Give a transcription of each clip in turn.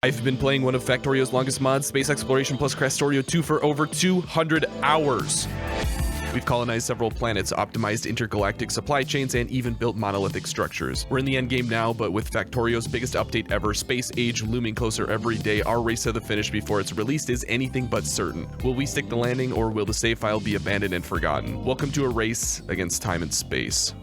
I've been playing one of Factorio's longest mods, Space Exploration plus Krastorio 2, for over 200 hours. We've colonized several planets, optimized intergalactic supply chains, and even built monolithic structures. We're in the endgame now, but with Factorio's biggest update ever, Space Age looming closer every day, our race to the finish before it's released is anything but certain. Will we stick the landing, or will the save file be abandoned and forgotten? Welcome to a race against time and space.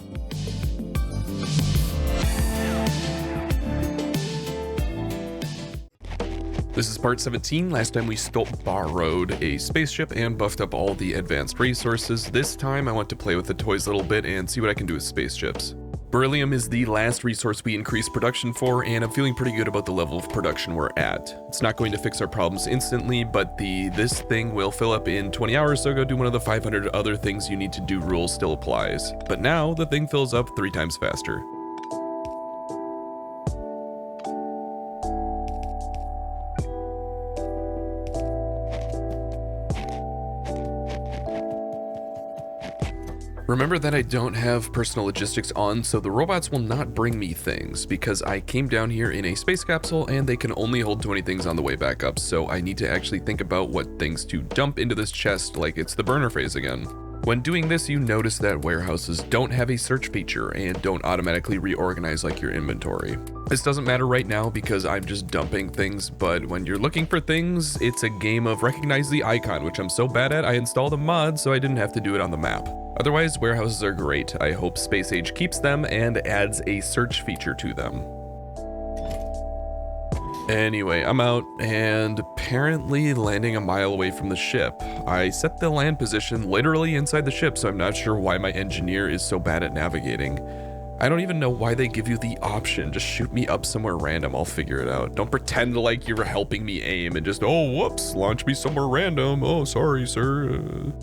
This is part 17. Last time we borrowed a spaceship and buffed up all the advanced resources. This time I want to play with the toys a little bit and see what I can do with spaceships. Beryllium is the last resource we increased production for, and I'm feeling pretty good about the level of production we're at. It's not going to fix our problems instantly, but this thing will fill up in 20 hours, so go do one of the 500 other things you need to do rule still applies. But now the thing fills up 3 times faster. Remember that I don't have personal logistics on, so the robots will not bring me things, because I came down here in a space capsule and they can only hold 20 things on the way back up, so I need to actually think about what things to dump into this chest like it's the burner phase again. When doing this, you notice that warehouses don't have a search feature and don't automatically reorganize like your inventory. This doesn't matter right now because I'm just dumping things, but when you're looking for things, it's a game of recognize the icon, which I'm so bad at I installed a mod so I didn't have to do it on the map. Otherwise, warehouses are great. I hope Space Age keeps them and adds a search feature to them. Anyway, I'm out and apparently landing a mile away from the ship. I set the land position literally inside the ship, so I'm not sure why my engineer is so bad at navigating. I don't even know why they give you the option. Just shoot me up somewhere random, I'll figure it out. Don't pretend like you're helping me aim and just, oh, whoops, launch me somewhere random. Oh, sorry, sir.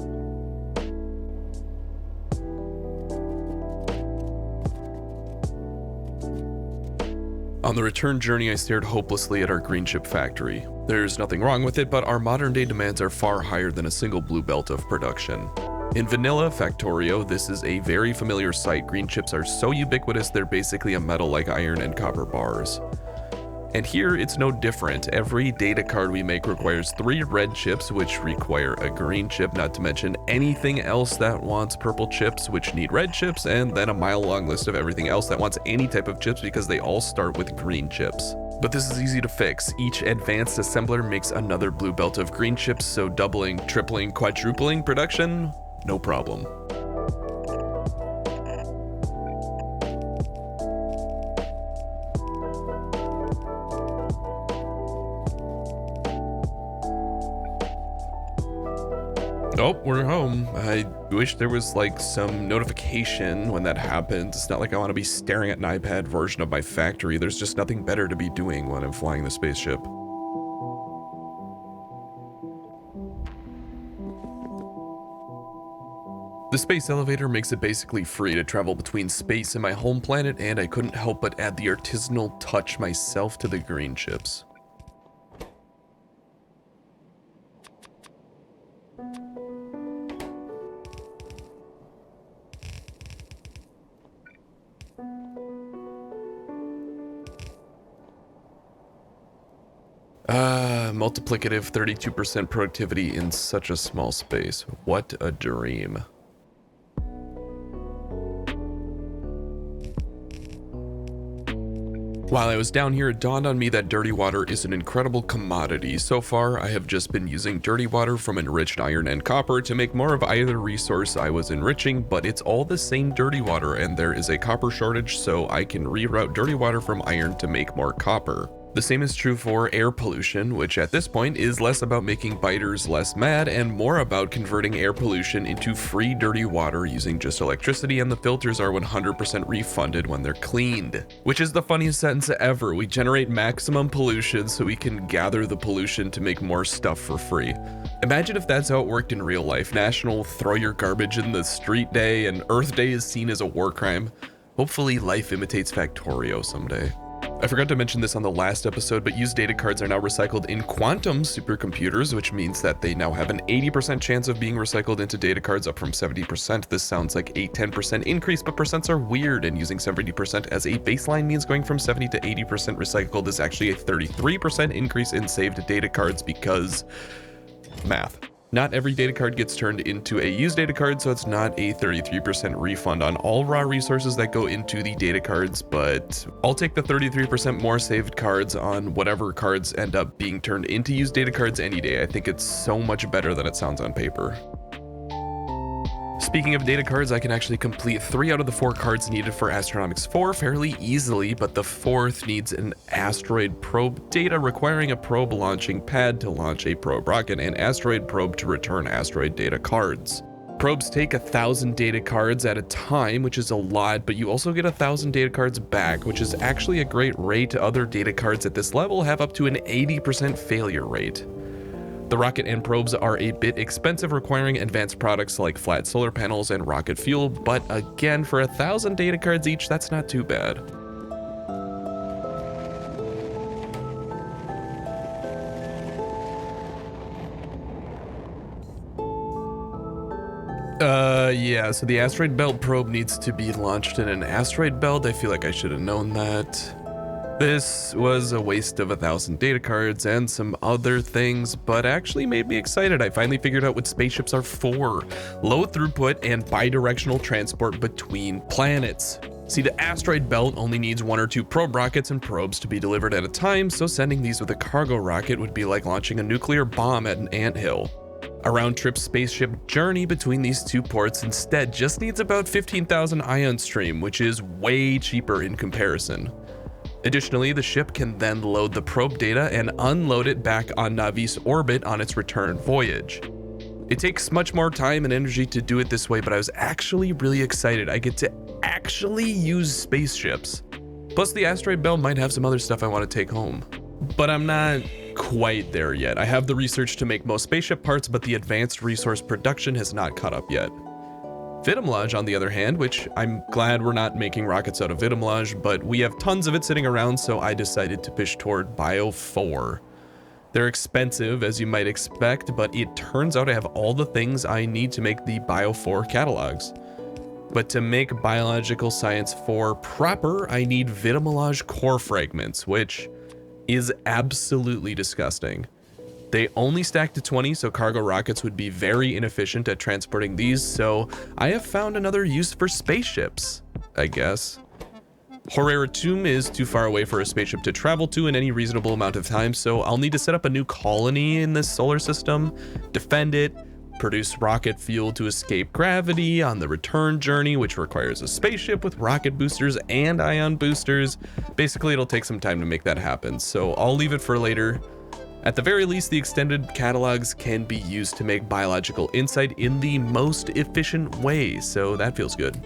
On the return journey, I stared hopelessly at our green chip factory. There's nothing wrong with it, but our modern day demands are far higher than a single blue belt of production. In vanilla Factorio, this is a very familiar sight. Green chips are so ubiquitous they're basically a metal like iron and copper bars. And here it's no different. Every data card we make requires 3 red chips, which require a green chip, not to mention anything else that wants purple chips, which need red chips, and then a mile-long list of everything else that wants any type of chips because they all start with green chips. But this is easy to fix. Each advanced assembler makes another blue belt of green chips, so doubling, tripling, quadrupling production, no problem. Oh, we're home. I wish there was like some notification when that happens. It's not like I want to be staring at an iPad version of my factory. There's just nothing better to be doing when I'm flying the spaceship. The space elevator makes it basically free to travel between space and my home planet, and I couldn't help but add the artisanal touch myself to the green chips. Multiplicative 32% productivity in such a small space. What a dream. While I was down here, it dawned on me that dirty water is an incredible commodity. So far, I have just been using dirty water from enriched iron and copper to make more of either resource I was enriching, but it's all the same dirty water and there is a copper shortage, so I can reroute dirty water from iron to make more copper. The same is true for air pollution, which at this point is less about making biters less mad and more about converting air pollution into free dirty water using just electricity, and the filters are 100% refunded when they're cleaned. Which is the funniest sentence ever. We generate maximum pollution so we can gather the pollution to make more stuff for free. Imagine if that's how it worked in real life. National throw your garbage in the street day and Earth Day is seen as a war crime. Hopefully life imitates Factorio someday. I forgot to mention this on the last episode, but used data cards are now recycled in quantum supercomputers, which means that they now have an 80% chance of being recycled into data cards, up from 70%. This sounds like a 10% increase, but percents are weird, and using 70% as a baseline means going from 70 to 80% recycled is actually a 33% increase in saved data cards because math. Not every data card gets turned into a used data card, so it's not a 33% refund on all raw resources that go into the data cards, but I'll take the 33% more saved cards on whatever cards end up being turned into used data cards any day. I think it's so much better than it sounds on paper. Speaking of data cards, I can actually complete 3 out of the 4 cards needed for Astronomics 4 fairly easily, but the 4th needs an asteroid probe data requiring a probe launching pad to launch a probe rocket and asteroid probe to return asteroid data cards. Probes take 1,000 data cards at a time, which is a lot, but you also get 1,000 data cards back, which is actually a great rate. Other data cards at this level have up to an 80% failure rate. The rocket and probes are a bit expensive, requiring advanced products like flat solar panels and rocket fuel, but again, for 1,000 data cards each, that's not too bad. Yeah, so the asteroid belt probe needs to be launched in an asteroid belt. I feel like I should have known that. This was a waste of 1,000 data cards and some other things, but actually made me excited. I finally figured out what spaceships are for: low throughput and bidirectional transport between planets. See, the asteroid belt only needs 1 or 2 probe rockets and probes to be delivered at a time, so sending these with a cargo rocket would be like launching a nuclear bomb at an anthill. A round-trip spaceship journey between these 2 ports instead just needs about 15,000 ion stream, which is way cheaper in comparison. Additionally, the ship can then load the probe data and unload it back on Navi's orbit on its return voyage. It takes much more time and energy to do it this way, but I was actually really excited. I get to actually use spaceships. Plus, the asteroid belt might have some other stuff I want to take home. But I'm not quite there yet. I have the research to make most spaceship parts, but the advanced resource production has not caught up yet. Vitamlage, on the other hand, which I'm glad we're not making rockets out of Vitamlage, but we have tons of it sitting around, so I decided to push toward Bio 4. They're expensive, as you might expect, but it turns out I have all the things I need to make the Bio 4 catalogs. But to make Biological Science 4 proper, I need Vitamlage core fragments, which is absolutely disgusting. They only stack to 20, so cargo rockets would be very inefficient at transporting these, so I have found another use for spaceships, I guess. Horaritum is too far away for a spaceship to travel to in any reasonable amount of time, so I'll need to set up a new colony in this solar system, defend it, produce rocket fuel to escape gravity on the return journey, which requires a spaceship with rocket boosters and ion boosters. Basically, it'll take some time to make that happen, so I'll leave it for later. At the very least, the extended catalogs can be used to make biological insight in the most efficient way, so that feels good.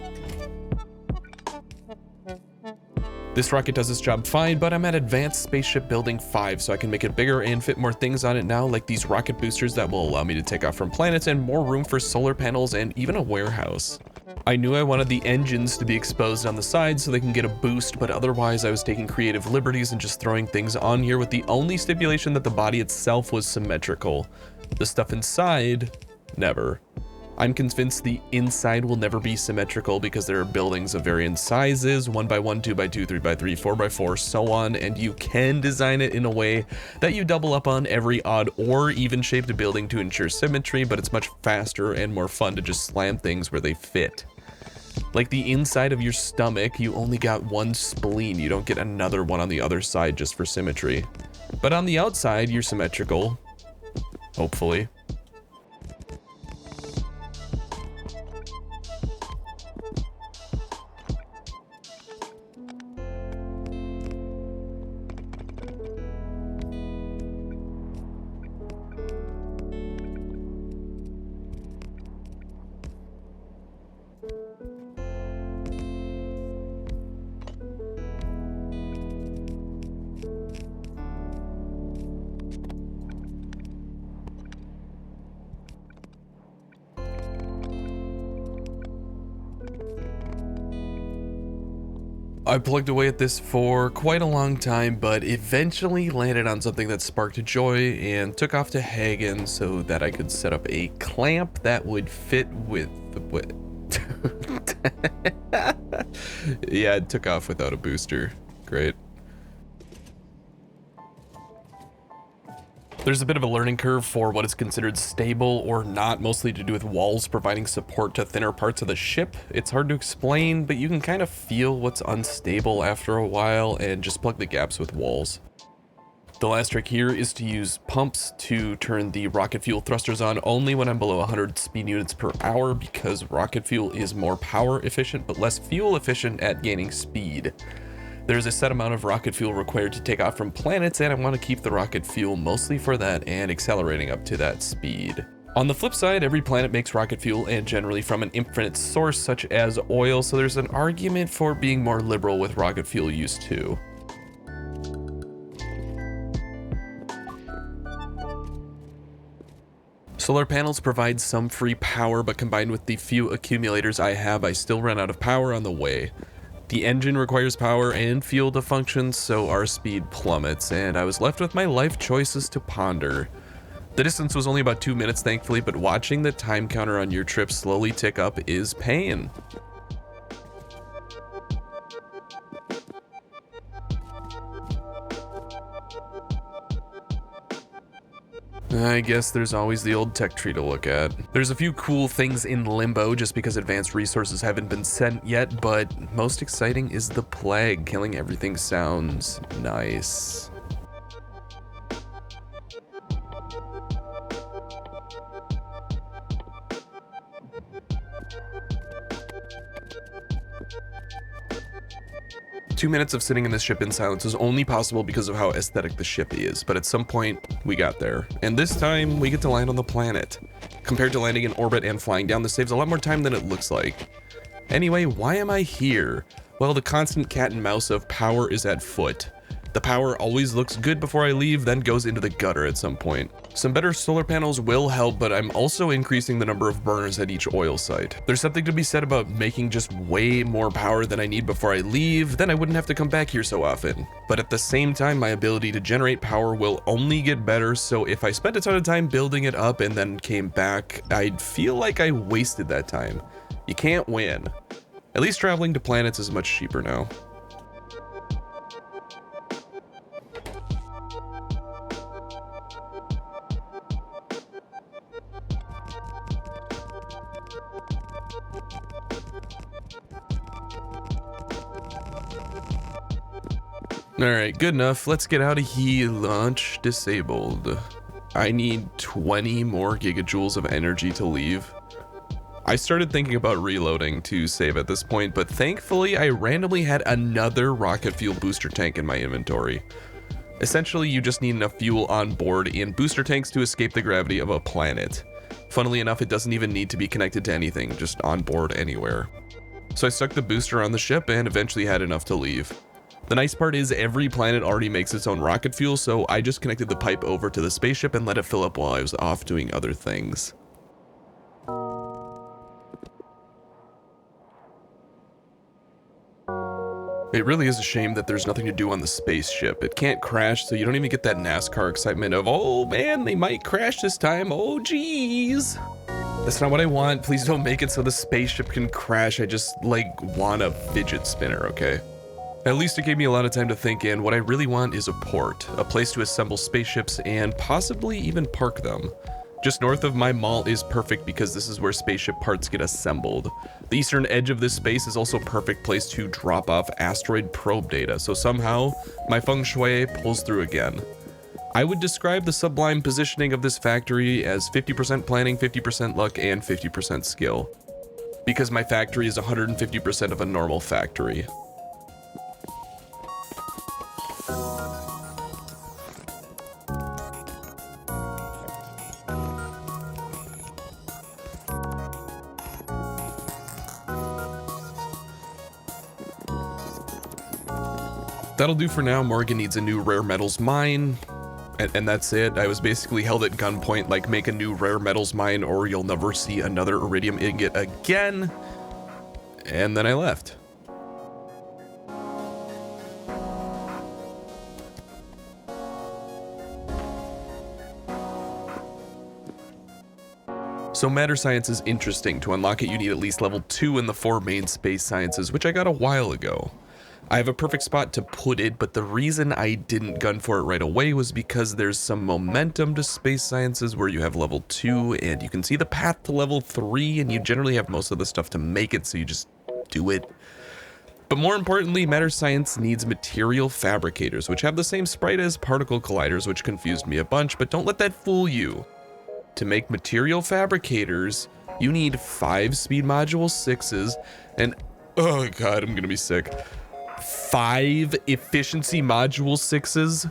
This rocket does its job fine, but I'm at advanced spaceship building 5, so I can make it bigger and fit more things on it now, like these rocket boosters that will allow me to take off from planets, and more room for solar panels and even a warehouse. I knew I wanted the engines to be exposed on the side so they can get a boost, but otherwise I was taking creative liberties and just throwing things on here with the only stipulation that the body itself was symmetrical. The stuff inside, never. I'm convinced the inside will never be symmetrical because there are buildings of varying sizes, 1x1, 2x2, 3x3, 4x4, so on, and you can design it in a way that you double up on every odd or even shaped building to ensure symmetry, but it's much faster and more fun to just slam things where they fit. Like the inside of your stomach, you only got 1 spleen, you don't get another one on the other side just for symmetry. But on the outside, you're symmetrical, hopefully. I plugged away at this for quite a long time, but eventually landed on something that sparked joy and took off to Hagen so that I could set up a clamp that would fit with what? Yeah, it took off without a booster. Great. There's a bit of a learning curve for what is considered stable or not, mostly to do with walls providing support to thinner parts of the ship. It's hard to explain, but you can kind of feel what's unstable after a while and just plug the gaps with walls. The last trick here is to use pumps to turn the rocket fuel thrusters on only when I'm below 100 speed units per hour, because rocket fuel is more power efficient but less fuel efficient at gaining speed. There's a set amount of rocket fuel required to take off from planets, and I want to keep the rocket fuel mostly for that and accelerating up to that speed. On the flip side, every planet makes rocket fuel, and generally from an infinite source such as oil, so there's an argument for being more liberal with rocket fuel use too. Solar panels provide some free power, but combined with the few accumulators I have, I still run out of power on the way. The engine requires power and fuel to function, so our speed plummets, and I was left with my life choices to ponder. The distance was only about 2 minutes, thankfully, but watching the time counter on your trip slowly tick up is pain. I guess there's always the old tech tree to look at. There's a few cool things in limbo just because advanced resources haven't been sent yet, but most exciting is the plague. Killing everything sounds nice. Two minutes of sitting in this ship in silence is only possible because of how aesthetic the ship is, but at some point, we got there. And this time, we get to land on the planet. Compared to landing in orbit and flying down, this saves a lot more time than it looks like. Anyway, why am I here? Well, the constant cat and mouse of power is at foot. The power always looks good before I leave, then goes into the gutter at some point. Some better solar panels will help, but I'm also increasing the number of burners at each oil site. There's something to be said about making just way more power than I need before I leave, then I wouldn't have to come back here so often. But at the same time, my ability to generate power will only get better, so if I spent a ton of time building it up and then came back, I'd feel like I wasted that time. You can't win. At least traveling to planets is much cheaper now. Alright, good enough. Let's get out of here. Launch disabled. I need 20 more gigajoules of energy to leave. I started thinking about reloading to save at this point, but thankfully I randomly had another rocket fuel booster tank in my inventory. Essentially, you just need enough fuel on board in booster tanks to escape the gravity of a planet. Funnily enough, it doesn't even need to be connected to anything, just on board anywhere. So I stuck the booster on the ship and eventually had enough to leave. The nice part is every planet already makes its own rocket fuel, so I just connected the pipe over to the spaceship and let it fill up while I was off doing other things. It really is a shame that there's nothing to do on the spaceship. It can't crash, so you don't even get that NASCAR excitement of, oh man, they might crash this time, oh geez. That's not what I want. Please don't make it so the spaceship can crash. I just, want a fidget spinner, okay? At least it gave me a lot of time to think, and what I really want is a port, a place to assemble spaceships and possibly even park them. Just north of my mall is perfect because this is where spaceship parts get assembled. The eastern edge of this space is also a perfect place to drop off asteroid probe data, so somehow my feng shui pulls through again. I would describe the sublime positioning of this factory as 50% planning, 50% luck, and 50% skill. Because my factory is 150% of a normal factory. That'll do for now. Morrigan needs a new rare metals mine, and that's it. I was basically held at gunpoint, like, make a new rare metals mine or you'll never see another iridium ingot again. And then I left. So matter science is interesting. To unlock it, you need at least level 2 in the 4 main space sciences, which I got a while ago. I have a perfect spot to put it, but the reason I didn't gun for it right away was because there's some momentum to space sciences where you have level 2 and you can see the path to level 3 and you generally have most of the stuff to make it, so you just do it. But more importantly, matter science needs material fabricators, which have the same sprite as particle colliders, which confused me a bunch, but don't let that fool you. To make material fabricators, you need 5 speed module 6s and, oh god, I'm gonna be sick, 5 efficiency module 6s?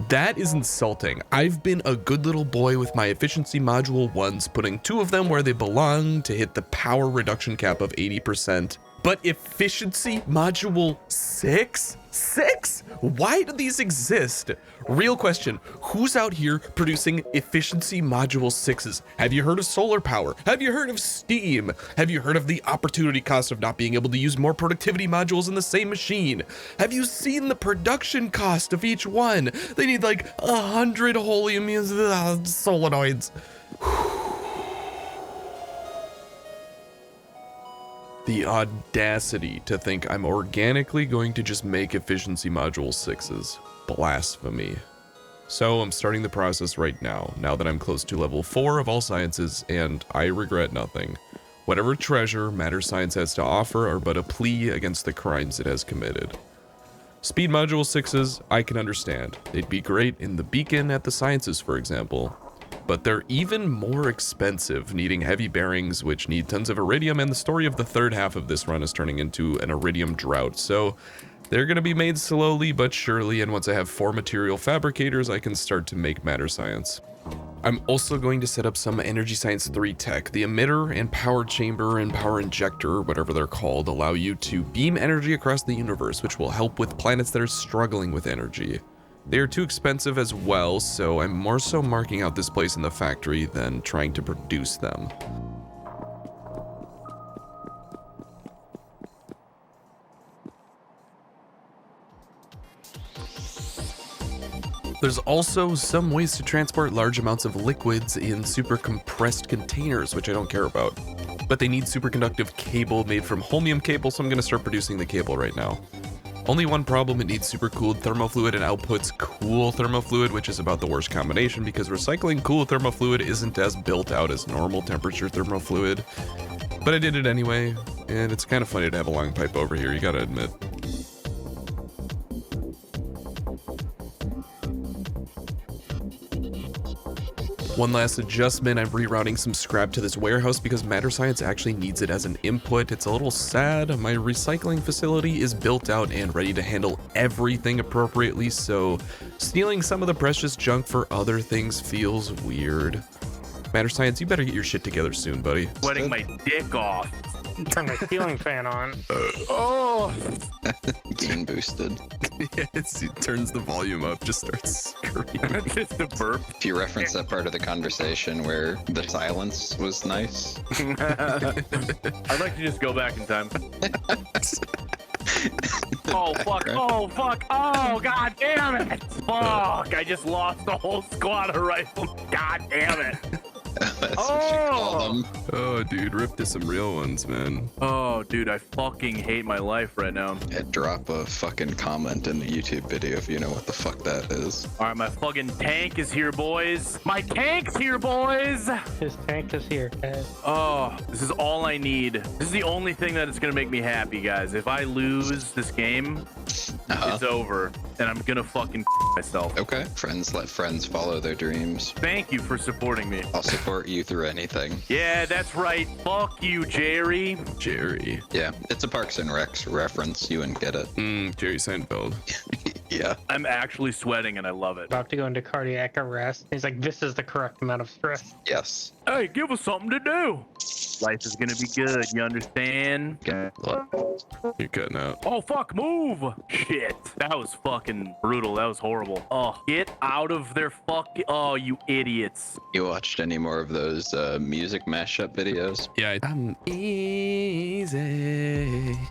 That is insulting. I've been a good little boy with my efficiency module 1s, putting 2 of them where they belong to hit the power reduction cap of 80%. But efficiency module 6? 6? Why do these exist? Real question, who's out here producing efficiency module 6s? Have you heard of solar power? Have you heard of steam? Have you heard of the opportunity cost of not being able to use more productivity modules in the same machine? Have you seen the production cost of each one? They need like 100 holy solenoids. The audacity to think I'm organically going to just make efficiency module 6s. Blasphemy. So I'm starting the process right now that I'm close to level 4 of all sciences, and I regret nothing. Whatever treasure matter science has to offer are but a plea against the crimes it has committed. Speed module 6s, I can understand. They'd be great in the beacon at the sciences, for example. But they're even more expensive, needing heavy bearings, which need tons of iridium, and the story of the third half of this run is turning into an iridium drought, so they're going to be made slowly but surely, and once I have 4 material fabricators, I can start to make matter science. I'm also going to set up some Energy Science 3 tech. The emitter and power chamber and power injector, whatever they're called, allow you to beam energy across the universe, which will help with planets that are struggling with energy. They are too expensive as well, so I'm more so marking out this place in the factory than trying to produce them. There's also some ways to transport large amounts of liquids in super compressed containers, which I don't care about. But they need superconductive cable made from holmium cable, so I'm going to start producing the cable right now. Only one problem, it needs super cooled thermofluid and outputs cool thermofluid, which is about the worst combination because recycling cool thermofluid isn't as built out as normal temperature thermofluid. But I did it anyway, and it's kind of funny to have a long pipe over here, you gotta admit. One last adjustment, I'm rerouting some scrap to this warehouse because matter science actually needs it as an input. It's a little sad. My recycling facility is built out and ready to handle everything appropriately, so stealing some of the precious junk for other things feels weird. Matter science, you better get your shit together soon, buddy. Sweating my dick off. Turn my ceiling fan on. Oh! Gain boosted. Yeah, it turns the volume up, just starts screaming. Just a burp. If you reference that part of the conversation where the silence was nice. I'd like to just go back in time. Oh fuck, oh fuck, oh god damn it! Fuck, I just lost the whole squad of rifles. God damn it. That's what you call them. Oh, dude, rip to some real ones, man. Oh, dude, I fucking hate my life right now. Yeah, drop a fucking comment in the YouTube video if you know what the fuck that is. Alright, my fucking tank is here, boys. My tank's here, boys! His tank is here, guys. Oh, this is all I need. This is the only thing that is gonna make me happy, guys. If I lose this game, it's over. And I'm gonna fucking myself. Okay. Friends let friends follow their dreams. Thank you for supporting me. I'll support you through anything. Yeah, that's right. Fuck you, Jerry. Jerry. Yeah, it's a Parks and Recs reference. You wouldn't get it. Jerry Seinfeld. Yeah. I'm actually sweating and I love it. About to go into cardiac arrest. He's like, this is the correct amount of stress. Yes. Hey, give us something to do. Life is gonna be good, you understand? Okay. You're cutting out. Oh, fuck, move! Shit, that was fucking brutal. That was horrible. Oh, get out of their fucking... Oh, you idiots. You watched any more of those music mashup videos? Yeah, I'm easy,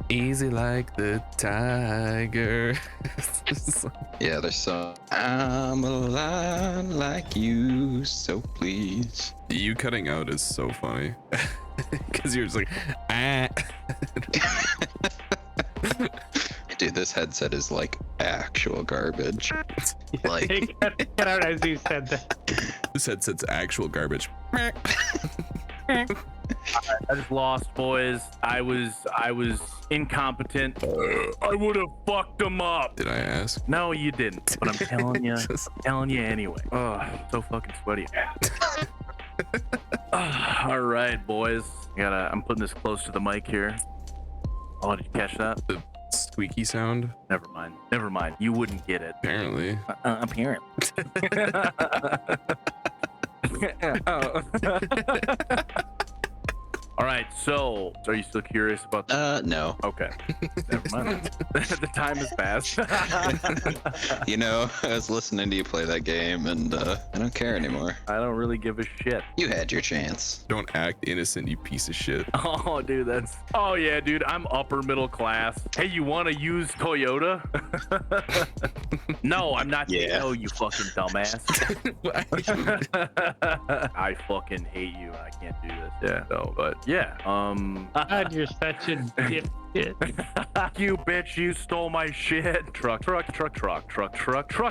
easy like the tiger. Yeah, there's so I'm a lot like you, so please. You cutting out is so funny. Because you're just like, ah. Dude, this headset is like actual garbage. Like, Get out as you said that. This headset's actual garbage. I just lost, boys. I was incompetent. I would have fucked them up. Did I ask? No, you didn't. But I'm telling you, anyway. Oh, so fucking sweaty. All right, boys. I'm putting this close to the mic here. Oh, did you catch that? The squeaky sound? Never mind. You wouldn't get it. Apparently. Apparently. All right, so are you still curious about that? No. Okay. Never mind. The time has passed. You know, I was listening to you play that game, and I don't care anymore. I don't really give a shit. You had your chance. Don't act innocent, you piece of shit. Oh, dude, oh yeah, dude, I'm upper middle class. Hey, you want to use Toyota? No, I'm not. Yeah. No, you fucking dumbass. I fucking hate you. I can't do this. Yeah. So, but yeah. God, you're such a dipshit. You bitch, you stole my shit. Truck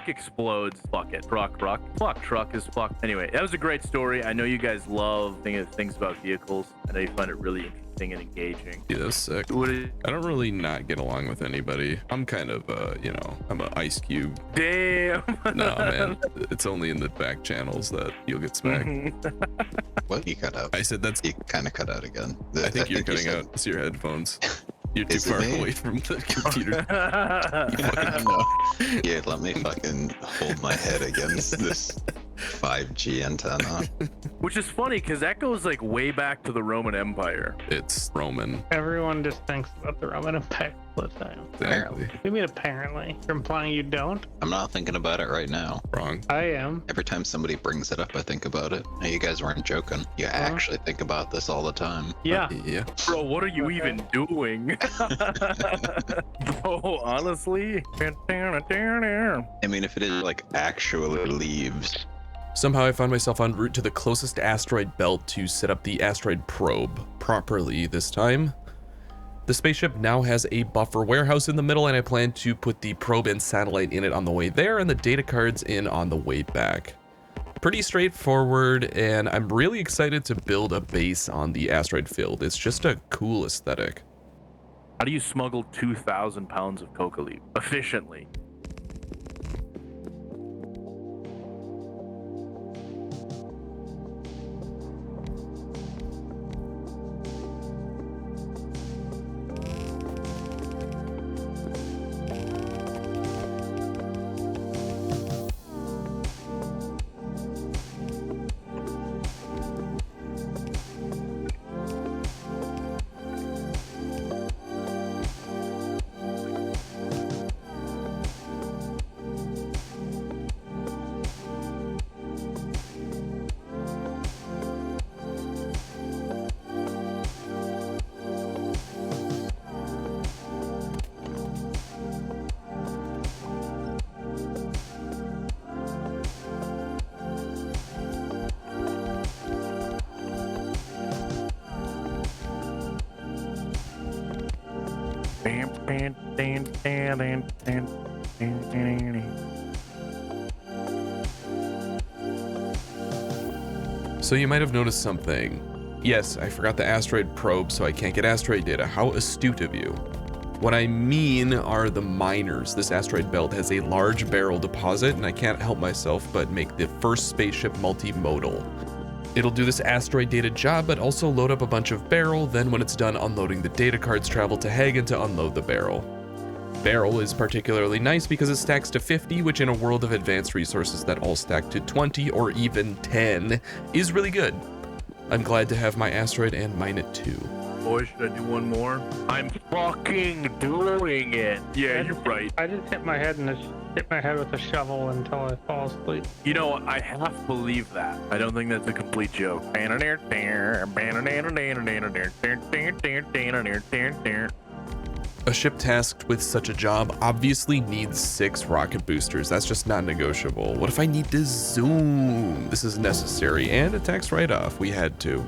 explodes. Fuck it. Truck is fucked. Anyway, that was a great story. I know you guys love things about vehicles. I know you find it really interesting and engaging. Yeah, that's sick. I don't really not get along with anybody. I'm kind of, I'm an ice cube. Damn. No, man. It's only in the back channels that you'll get smacked. What? You cut out. I said that's... You kind of cut out again. I think you're cutting out. It's your headphones. You're too Is it far me? away from the computer. No. Yeah, let me fucking hold my head against this 5G antenna. Which is funny because that goes like way back to the Roman Empire. It's Roman. Everyone just thinks about the Roman Empire all the time. Exactly. What do you mean apparently? You're implying you don't? I'm not thinking about it right now. Wrong. I am. Every time somebody brings it up, I think about it. Now, you guys weren't joking. You actually think about this all the time. Yeah. Yeah. Bro, what are you even doing? Bro, honestly. I mean, if it is like actually leaves. Somehow I found myself en route to the closest asteroid belt to set up the asteroid probe properly this time. The spaceship now has a buffer warehouse in the middle, and I plan to put the probe and satellite in it on the way there and the data cards in on the way back. Pretty straightforward, and I'm really excited to build a base on the asteroid field. It's just a cool aesthetic. How do you smuggle 2,000 pounds of coca leaf efficiently? So you might have noticed something. Yes, I forgot the asteroid probe, so I can't get asteroid data. How astute of you. What I mean are the miners. This asteroid belt has a large barrel deposit, and I can't help myself but make the first spaceship multimodal. It'll do this asteroid data job, but also load up a bunch of barrel, then when it's done unloading the data cards, travel to Hagen to unload the barrel. Barrel is particularly nice because it stacks to 50, which in a world of advanced resources that all stack to 20 or even 10 is really good. I'm glad to have my asteroid and mine it too. Boy, should I do one more? I'm fucking doing it. Yeah, you're right. I just hit my head with a shovel until I fall asleep. You know, I half believe that. I don't think that's a complete joke. A ship tasked with such a job obviously needs 6 rocket boosters. That's just not negotiable. What if I need to zoom? This is necessary, and attacks right off. We had to.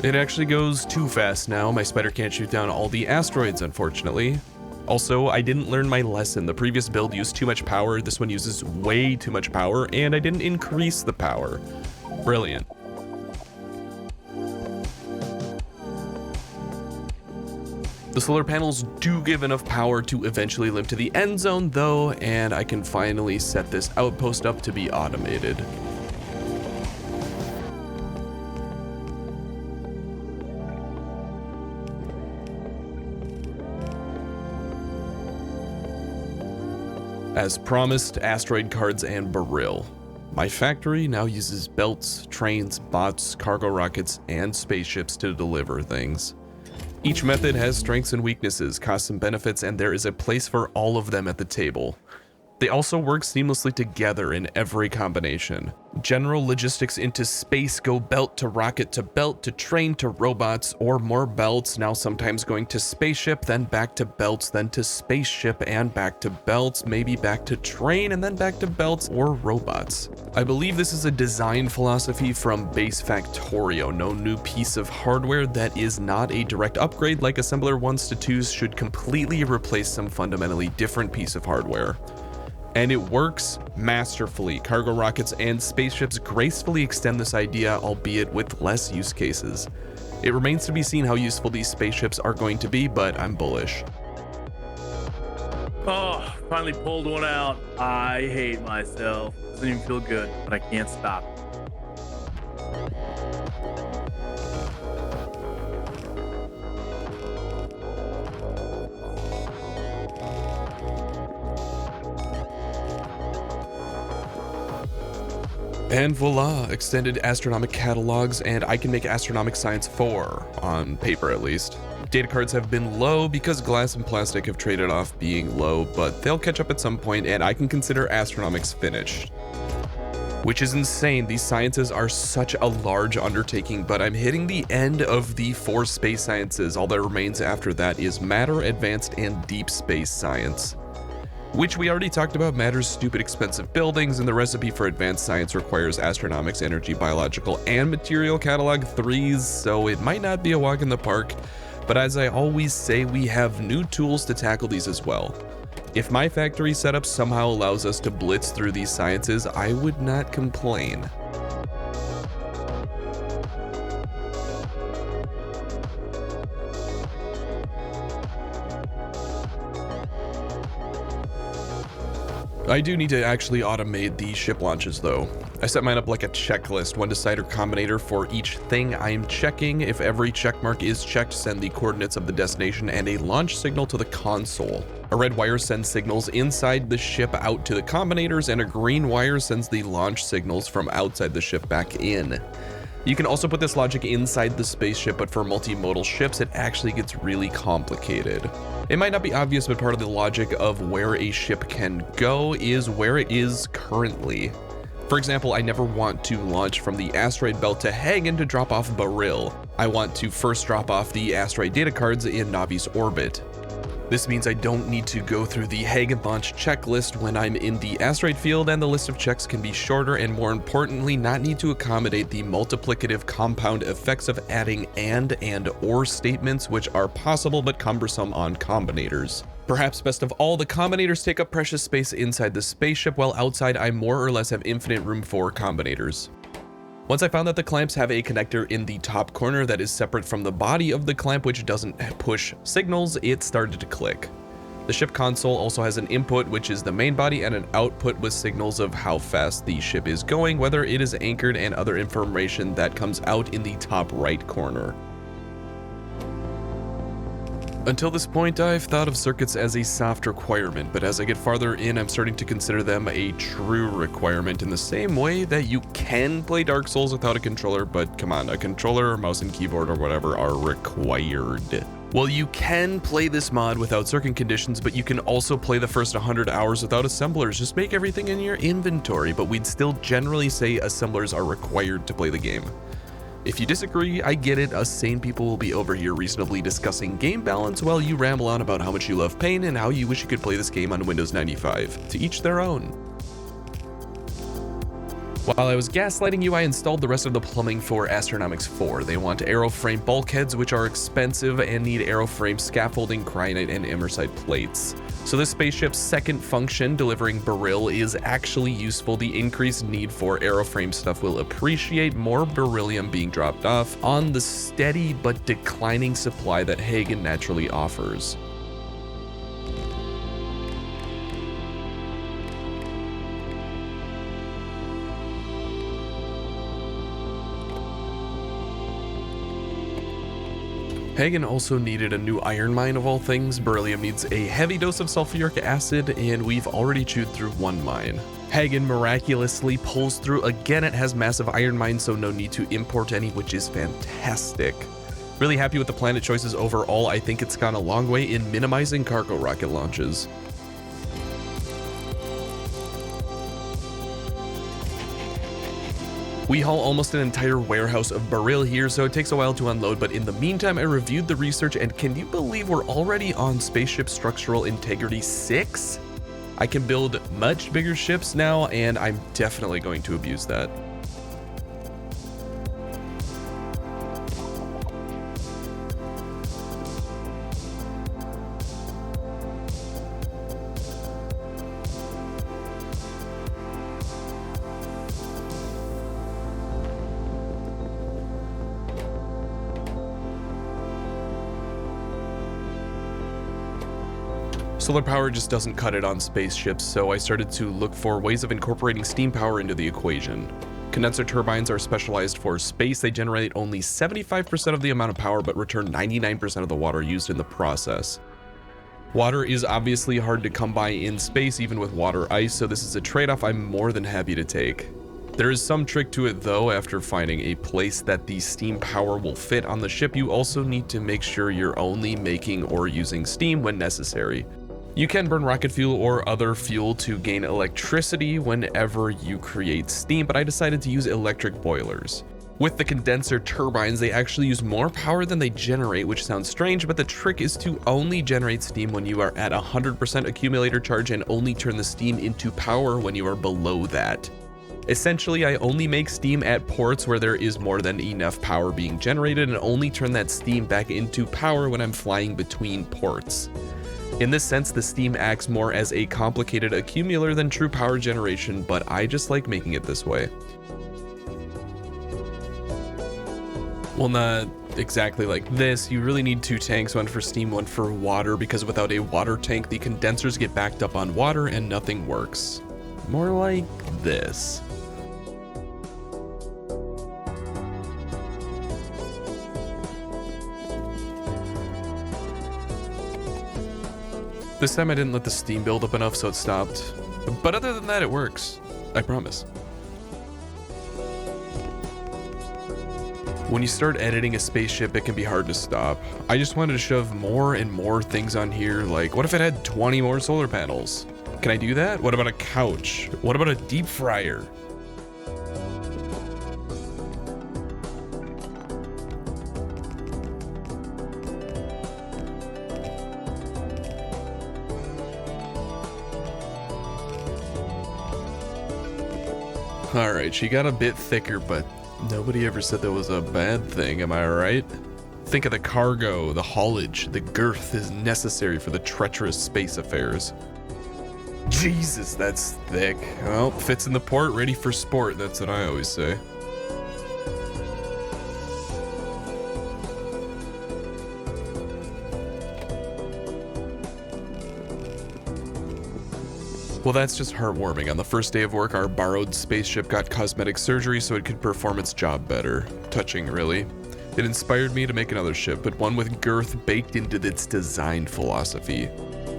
It actually goes too fast now. My spider can't shoot down all the asteroids, unfortunately. Also, I didn't learn my lesson. The previous build used too much power. This one uses way too much power, and I didn't increase the power. Brilliant. The solar panels do give enough power to eventually limp to the end zone though, and I can finally set this outpost up to be automated. As promised, asteroid cards and Baril. My factory now uses belts, trains, bots, cargo rockets, and spaceships to deliver things. Each method has strengths and weaknesses, costs and benefits, and there is a place for all of them at the table. They also work seamlessly together in every combination. General logistics into space go belt to train to robots, or more belts, now sometimes going to spaceship, then back to belts, then to spaceship, and back to belts, maybe back to train, and then back to belts or robots. I believe this is a design philosophy from base Factorio. No new piece of hardware that is not a direct upgrade like Assembler 1s to 2s should completely replace some fundamentally different piece of hardware. And it works masterfully. Cargo rockets and spaceships gracefully extend this idea, albeit with less use cases. It remains to be seen how useful these spaceships are going to be, but I'm bullish. Oh, finally pulled one out. I hate myself. Doesn't even feel good, but I can't stop. And voila, extended astronomic catalogs, and I can make Astronomic Science 4, on paper at least. Data cards have been low because glass and plastic have traded off being low, but they'll catch up at some point, and I can consider Astronomics finished. Which is insane. These sciences are such a large undertaking, but I'm hitting the end of the 4 space sciences. All that remains after that is matter, advanced, and deep space science. Which we already talked about. Matter's stupid expensive buildings, and the recipe for advanced science requires astronomics, energy, biological, and material catalog 3s, so it might not be a walk in the park, but as I always say, we have new tools to tackle these as well. If my factory setup somehow allows us to blitz through these sciences, I would not complain. I do need to actually automate the ship launches though. I set mine up like a checklist, one decider combinator for each thing I'm checking. If every checkmark is checked, send the coordinates of the destination and a launch signal to the console. A red wire sends signals inside the ship out to the combinators, and a green wire sends the launch signals from outside the ship back in. You can also put this logic inside the spaceship, but for multimodal ships, it actually gets really complicated. It might not be obvious, but part of the logic of where a ship can go is where it is currently. For example, I never want to launch from the asteroid belt to Hagen to drop off Baril. I want to first drop off the asteroid data cards in Navi's orbit. This means I don't need to go through the Hagen launch checklist when I'm in the asteroid field, and the list of checks can be shorter and, more importantly, not need to accommodate the multiplicative compound effects of adding and or statements, which are possible but cumbersome on combinators. Perhaps best of all, the combinators take up precious space inside the spaceship, while outside I more or less have infinite room for combinators. Once I found that the clamps have a connector in the top corner that is separate from the body of the clamp, which doesn't push signals, it started to click. The ship console also has an input, which is the main body, and an output with signals of how fast the ship is going, whether it is anchored, and other information that comes out in the top right corner. Until this point, I've thought of circuits as a soft requirement, but as I get farther in, I'm starting to consider them a true requirement in the same way that you can play Dark Souls without a controller, but come on, a controller, mouse and keyboard, or whatever are required. Well, you can play this mod without circuit conditions, but you can also play the first 100 hours without assemblers. Just make everything in your inventory, but we'd still generally say assemblers are required to play the game. If you disagree, I get it, us sane people will be over here reasonably discussing game balance while you ramble on about how much you love pain and how you wish you could play this game on Windows 95. To each their own. While I was gaslighting you, I installed the rest of the plumbing for Astronomics 4. They want aeroframe bulkheads, which are expensive and need aeroframe scaffolding, cryonite, and imersite plates. So this spaceship's second function, delivering beryllium, is actually useful. The increased need for aeroframe stuff will appreciate more beryllium being dropped off on the steady but declining supply that Hagen naturally offers. Hagen also needed a new iron mine of all things. Beryllium needs a heavy dose of sulfuric acid, and we've already chewed through one mine. Hagen miraculously pulls through again. It has massive iron mines, so no need to import any, which is fantastic. Really happy with the planet choices overall. I think it's gone a long way in minimizing cargo rocket launches. We haul almost an entire warehouse of beryllium here, so it takes a while to unload, but in the meantime, I reviewed the research, and can you believe we're already on Spaceship Structural Integrity 6? I can build much bigger ships now, and I'm definitely going to abuse that. Solar power just doesn't cut it on spaceships, so I started to look for ways of incorporating steam power into the equation. Condenser turbines are specialized for space. They generate only 75% of the amount of power, but return 99% of the water used in the process. Water is obviously hard to come by in space, even with water ice, so this is a trade-off I'm more than happy to take. There is some trick to it though. After finding a place that the steam power will fit on the ship, you also need to make sure you're only making or using steam when necessary. You can burn rocket fuel or other fuel to gain electricity whenever you create steam, but I decided to use electric boilers. With the condenser turbines, they actually use more power than they generate, which sounds strange, but the trick is to only generate steam when you are at 100% accumulator charge and only turn the steam into power when you are below that. Essentially, I only make steam at ports where there is more than enough power being generated and only turn that steam back into power when I'm flying between ports. In this sense, the steam acts more as a complicated accumulator than true power generation, but I just like making it this way. Well, not exactly like this. You really need two tanks, one for steam, one for water, because without a water tank, the condensers get backed up on water and nothing works. More like this. This time I didn't let the steam build up enough, so it stopped. But other than that, it works. I promise. When you start editing a spaceship, it can be hard to stop. I just wanted to shove more and more things on here, like what if it had 20 more solar panels? Can I do that? What about a couch? What about a deep fryer? Alright, she got a bit thicker, but nobody ever said that was a bad thing, am I right? Think of the cargo, the haulage, the girth is necessary for the treacherous space affairs. Jesus, that's thick. Well, fits in the port, ready for sport, that's what I always say. Well, that's just heartwarming. On the first day of work, our borrowed spaceship got cosmetic surgery so it could perform its job better. Touching, really. It inspired me to make another ship, but one with girth baked into its design philosophy.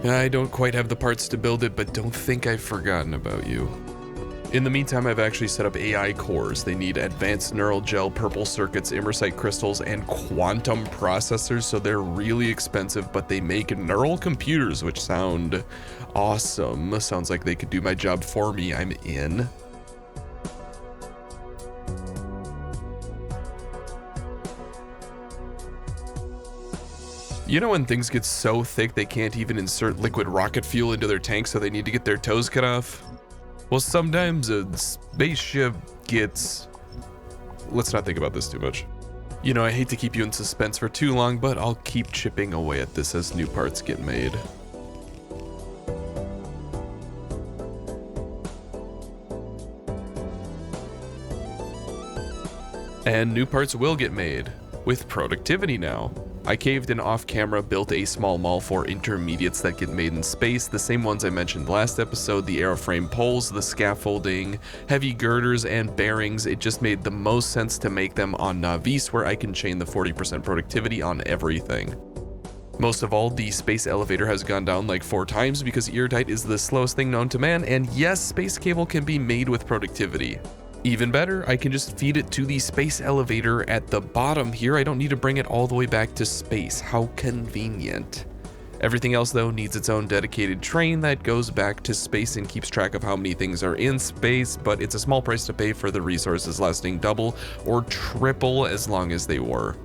I don't quite have the parts to build it, but don't think I've forgotten about you. In the meantime, I've actually set up AI cores. They need advanced neural gel, purple circuits, imersite crystals, and quantum processors, so they're really expensive, but they make neural computers, which sound awesome. Sounds like they could do my job for me. I'm in. You know when things get so thick they can't even insert liquid rocket fuel into their tank, so they need to get their toes cut off? Well, sometimes a spaceship gets... Let's not think about this too much. You know, I hate to keep you in suspense for too long, but I'll keep chipping away at this as new parts get made. And new parts will get made, with productivity now. I caved in off camera, built a small mall for intermediates that get made in space, the same ones I mentioned last episode, the airframe poles, the scaffolding, heavy girders, and bearings. It just made the most sense to make them on Navis, where I can chain the 40% productivity on everything. Most of all, the space elevator has gone down like 4 times because Erudite is the slowest thing known to man, and yes, space cable can be made with productivity. Even better, I can just feed it to the space elevator at the bottom here. I don't need to bring it all the way back to space. How convenient. Everything else though needs its own dedicated train that goes back to space and keeps track of how many things are in space, but it's a small price to pay for the resources lasting double or triple as long as they were.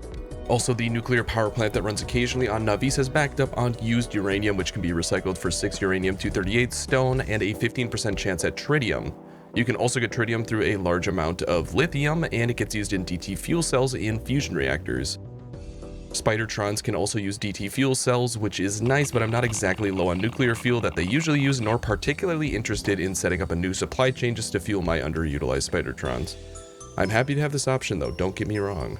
Also, the nuclear power plant that runs occasionally on Navis is backed up on used uranium, which can be recycled for 6 uranium-238 stone and a 15% chance at tritium. You can also get tritium through a large amount of lithium, and it gets used in DT fuel cells in fusion reactors. Spidertrons can also use DT fuel cells, which is nice, but I'm not exactly low on nuclear fuel that they usually use, nor particularly interested in setting up a new supply chain just to fuel my underutilized Spidertrons. I'm happy to have this option though, don't get me wrong.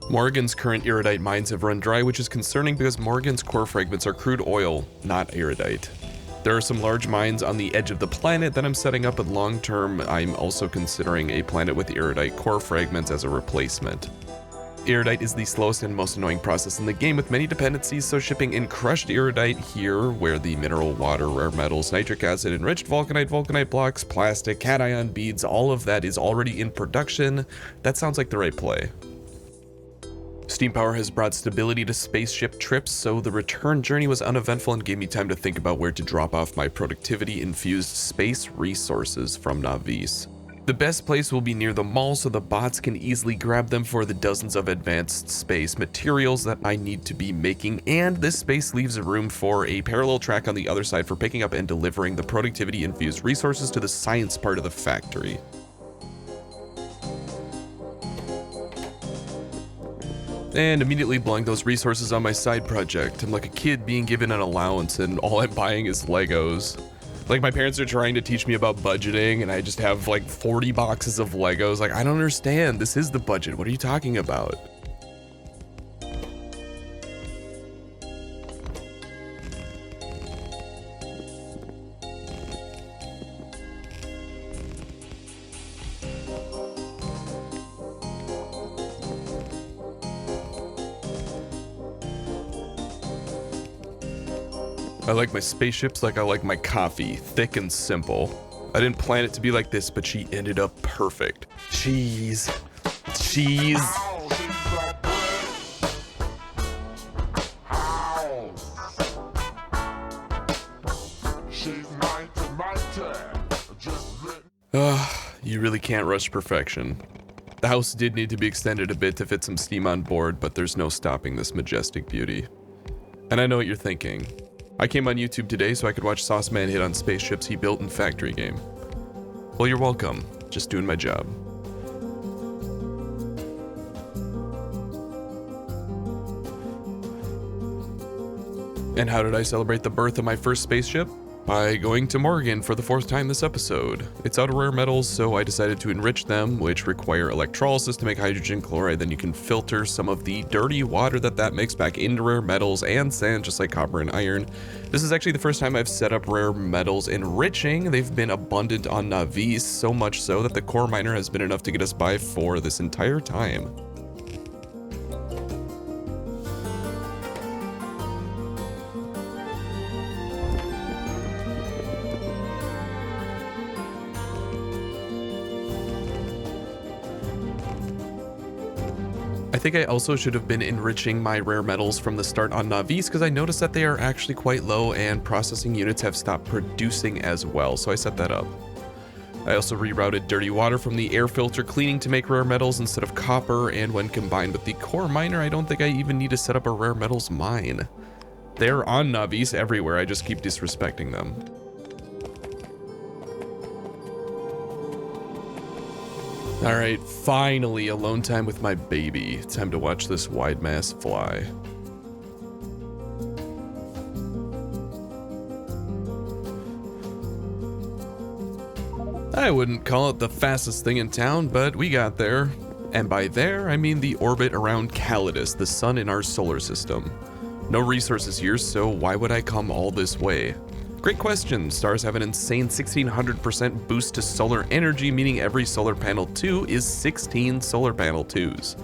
Morrigan's current erudite mines have run dry, which is concerning because Morrigan's core fragments are crude oil, not erudite. There are some large mines on the edge of the planet that I'm setting up, but long term, I'm also considering a planet with erudite core fragments as a replacement. Erudite is the slowest and most annoying process in the game with many dependencies, so shipping in crushed erudite here, where the mineral water, rare metals, nitric acid, enriched vulcanite blocks, plastic, cation beads, all of that is already in production, that sounds like the right play. Steam power has brought stability to spaceship trips, so the return journey was uneventful and gave me time to think about where to drop off my productivity-infused space resources from Navis. The best place will be near the mall so the bots can easily grab them for the dozens of advanced space materials that I need to be making, and this space leaves room for a parallel track on the other side for picking up and delivering the productivity-infused resources to the science part of the factory. And immediately blowing those resources on my side project. I'm like a kid being given an allowance and all I'm buying is Legos. Like my parents are trying to teach me about budgeting and I just have like 40 boxes of Legos. Like, I don't understand. This is the budget. What are you talking about? I like my spaceships like I like my coffee, thick and simple. I didn't plan it to be like this, but she ended up perfect. Cheese. Cheese. You really can't rush perfection. The house did need to be extended a bit to fit some steam on board, but there's no stopping this majestic beauty. And I know what you're thinking. I came on YouTube today so I could watch Sauceman hit on spaceships he built in Factory game. Well, you're welcome. Just doing my job. And how did I celebrate the birth of my first spaceship? By going to Morrigan for the 4th time this episode. It's out of rare metals, so I decided to enrich them, which require electrolysis to make hydrogen chloride. Then you can filter some of the dirty water that makes back into rare metals and sand, just like copper and iron. This is actually the first time I've set up rare metals enriching. They've been abundant on Navis, so much so that the core miner has been enough to get us by for this entire time. I think I also should have been enriching my rare metals from the start on Navis because I noticed that they are actually quite low and processing units have stopped producing as well, so I set that up. I also rerouted dirty water from the air filter cleaning to make rare metals instead of copper, and when combined with the core miner, I don't think I even need to set up a rare metals mine. They're on Navis everywhere, I just keep disrespecting them. Alright, finally alone time with my baby. Time to watch this wide mass fly. I wouldn't call it the fastest thing in town, but we got there. And by there, I mean the orbit around Calidus, the sun in our solar system. No resources here, so why would I come all this way? Great question. Stars have an insane 1600% boost to solar energy, meaning every solar panel 2 is 16 solar panel 2s.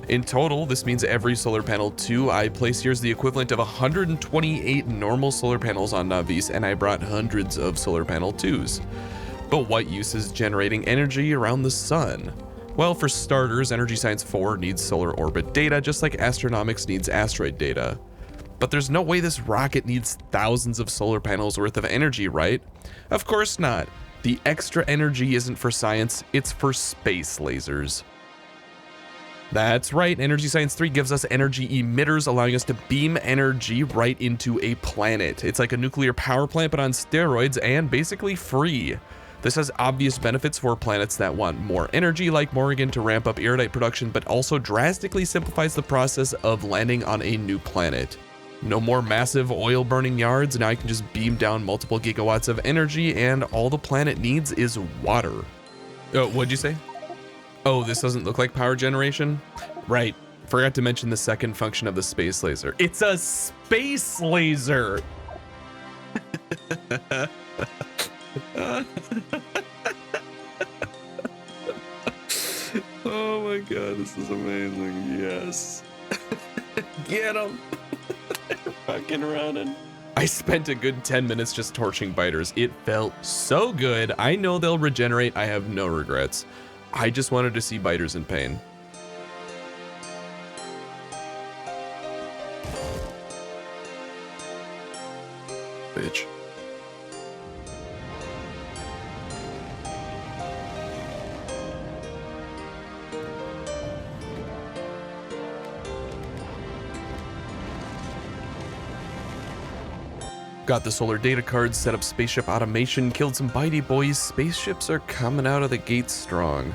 In total, this means every solar panel 2 I place here is the equivalent of 128 normal solar panels on Navis, and I brought hundreds of solar panel 2s. But what use is generating energy around the sun? Well, for starters, Energy Science 4 needs solar orbit data, just like astronomics needs asteroid data. But there's no way this rocket needs thousands of solar panels worth of energy, right? Of course not. The extra energy isn't for science, it's for space lasers. That's right, Energy Science 3 gives us energy emitters, allowing us to beam energy right into a planet. It's like a nuclear power plant, but on steroids and basically free. This has obvious benefits for planets that want more energy, like Morrigan, to ramp up erudite production, but also drastically simplifies the process of landing on a new planet. No more massive oil-burning yards, now I can just beam down multiple gigawatts of energy, and all the planet needs is water. What'd you say? Oh, this doesn't look like power generation? Right, forgot to mention the second function of the space laser. It's a space laser! Oh my god, this is amazing. Yes. Get them. They're fucking running. I spent a good 10 minutes just torching biters. It felt so good. I know they'll regenerate. I have no regrets. I just wanted to see biters in pain. Bitch. Got the solar data cards, set up spaceship automation, killed some bitey boys. Spaceships are coming out of the gate strong.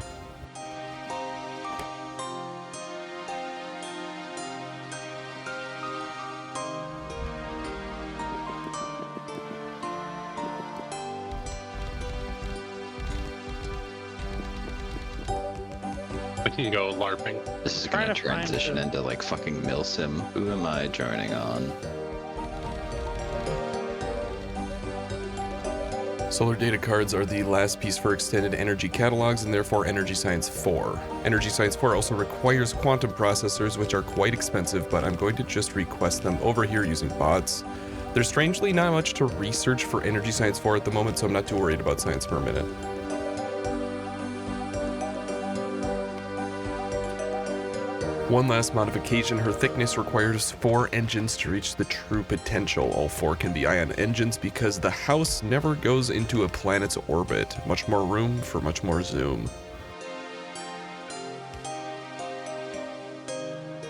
I can go LARPing. This is gonna transition into like fucking Milsim. Who am I joining on? Solar data cards are the last piece for extended energy catalogs and therefore Energy Science 4. Energy Science 4 also requires quantum processors, which are quite expensive, but I'm going to just request them over here using bots. There's strangely not much to research for Energy Science 4 at the moment, so I'm not too worried about science for a minute. One last modification, her thickness requires 4 engines to reach the true potential. All 4 can be ion engines because the house never goes into a planet's orbit. Much more room for much more zoom.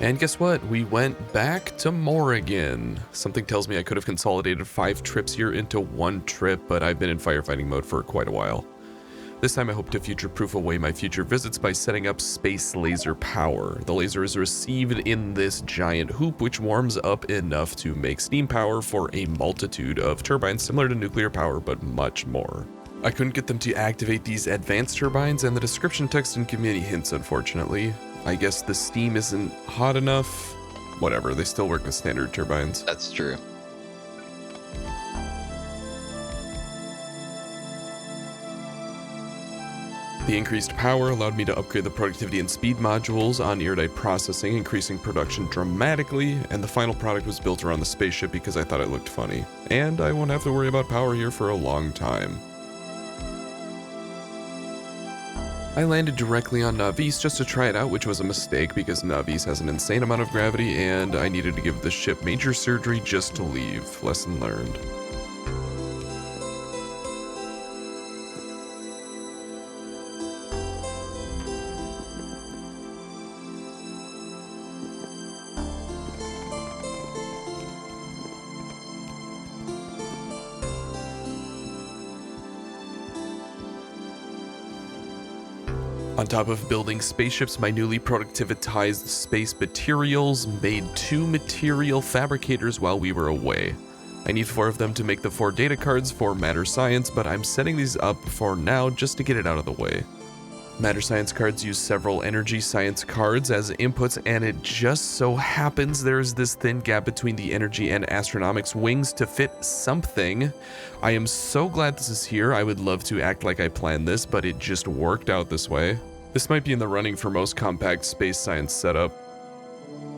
And guess what? We went back to Morrigan. Something tells me I could have consolidated 5 trips here into 1 trip, but I've been in firefighting mode for quite a while. This time I hope to future-proof away my future visits by setting up space laser power. The laser is received in this giant hoop, which warms up enough to make steam power for a multitude of turbines similar to nuclear power, but much more. I couldn't get them to activate these advanced turbines, and the description text didn't give me any hints, unfortunately. I guess the steam isn't hot enough. Whatever, they still work with standard turbines. That's true. The increased power allowed me to upgrade the productivity and speed modules on erudite processing, increasing production dramatically, and the final product was built around the spaceship because I thought it looked funny. And I won't have to worry about power here for a long time. I landed directly on Navis just to try it out, which was a mistake because Navis has an insane amount of gravity and I needed to give the ship major surgery just to leave. Lesson learned. On top of building spaceships, my newly productivitized space materials made 2 material fabricators while we were away. I need 4 of them to make the 4 data cards for matter science, but I'm setting these up for now just to get it out of the way. Matter science cards use several energy science cards as inputs, and it just so happens there's this thin gap between the energy and astronomics wings to fit something. I am so glad this is here. I would love to act like I planned this, but it just worked out this way. This might be in the running for most compact space science setup.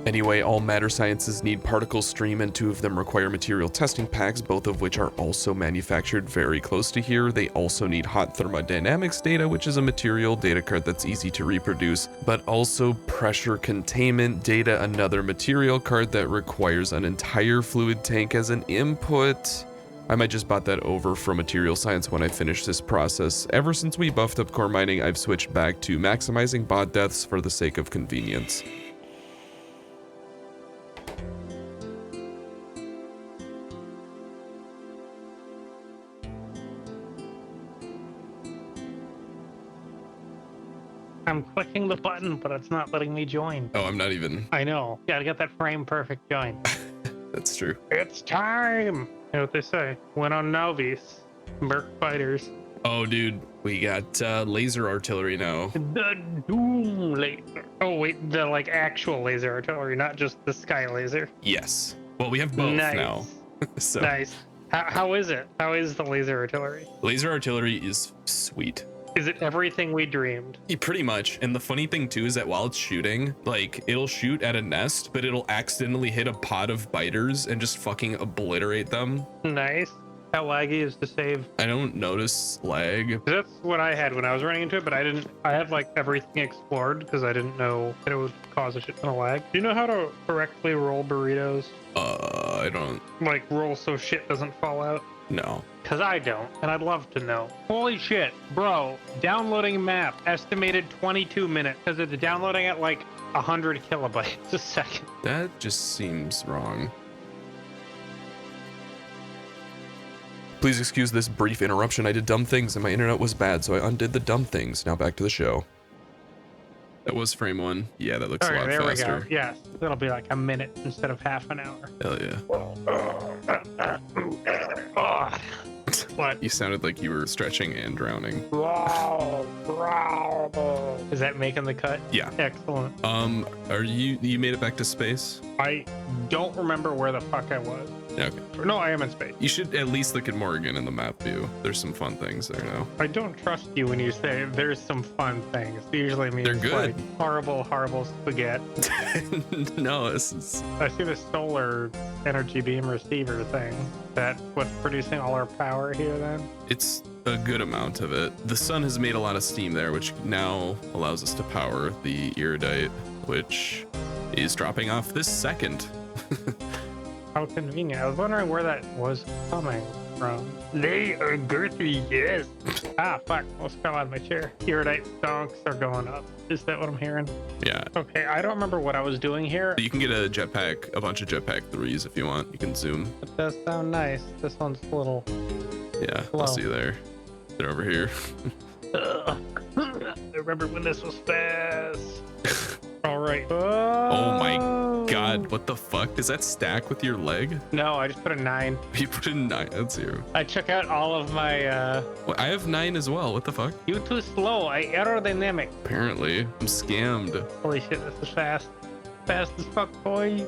Anyway, all matter sciences need particle stream, and 2 of them require material testing packs, both of which are also manufactured very close to here. They also need hot thermodynamics data, which is a material data card that's easy to reproduce, but also pressure containment data, another material card that requires an entire fluid tank as an input. I might just bot that over from material science when I finish this process. Ever since we buffed up core mining, I've switched back to maximizing bot deaths for the sake of convenience. I'm clicking the button, but it's not letting me join. Oh, I'm not even... I know. Gotta get that frame perfect join. That's true. It's time! You know what they say? Win on Novice. Merc fighters. Oh, dude. We got laser artillery now. The Doom laser. Oh, wait. The, like, actual laser artillery, not just the sky laser. Yes. Well, we have both now. So. Nice. How is it? How is the laser artillery? Laser artillery is sweet. Is it everything we dreamed? Pretty much. And the funny thing too is that while it's shooting, like, it'll shoot at a nest, but it'll accidentally hit a pod of biters and just fucking obliterate them. Nice. How laggy is the save? I don't notice lag. That's what I had when I was running into it, but I had like everything explored because I didn't know that it would cause a shit ton of lag. Do you know how to correctly roll burritos? I don't. Like, roll so shit doesn't fall out? No. Because I don't, and I'd love to know. Holy shit, bro. Downloading map, estimated 22 minutes, because it's downloading at like 100 kilobytes a second. That just seems wrong. Please excuse this brief interruption. I did dumb things and my internet was bad, so I undid the dumb things. Now back to the show. That was frame 1. Yeah, that looks a lot faster. There we go. Yes, that'll be like a minute instead of half an hour. Hell yeah. What? You sounded like you were stretching and drowning. Is that making the cut? Yeah. Excellent. Are you made it back to space? I don't remember where the fuck I was. Okay. No, I am in space. You should at least look at Morrigan in the map view. There's some fun things there now. I don't trust you when you say there's some fun things. It usually means they're good. Like horrible spaghetti. No, this is... I see the solar energy beam receiver thing. That what's producing all our power here then? It's a good amount of it. The sun has made a lot of steam there, which now allows us to power the iridite, which is dropping off this second. How convenient. I was wondering where that was coming from. They are girthy, yes. Ah, fuck. Almost fell out of my chair. Iridite stonks are going up. Is that what I'm hearing? Yeah. Okay, I don't remember what I was doing here. You can get a jetpack, a bunch of jetpack 3s if you want. You can zoom. It does sound nice. This one's a little... Yeah, slow. I'll see you there. They're over here. I remember when this was fast. All right. Oh my god, what the fuck? Does that stack with your leg? No, I just put a 9. You put in 9, that's you. I took out all of my Well, I have 9 as well, what the fuck? You too slow. I aerodynamic. Apparently, I'm scammed. Holy shit, this is fast. Fast as fuck, boy.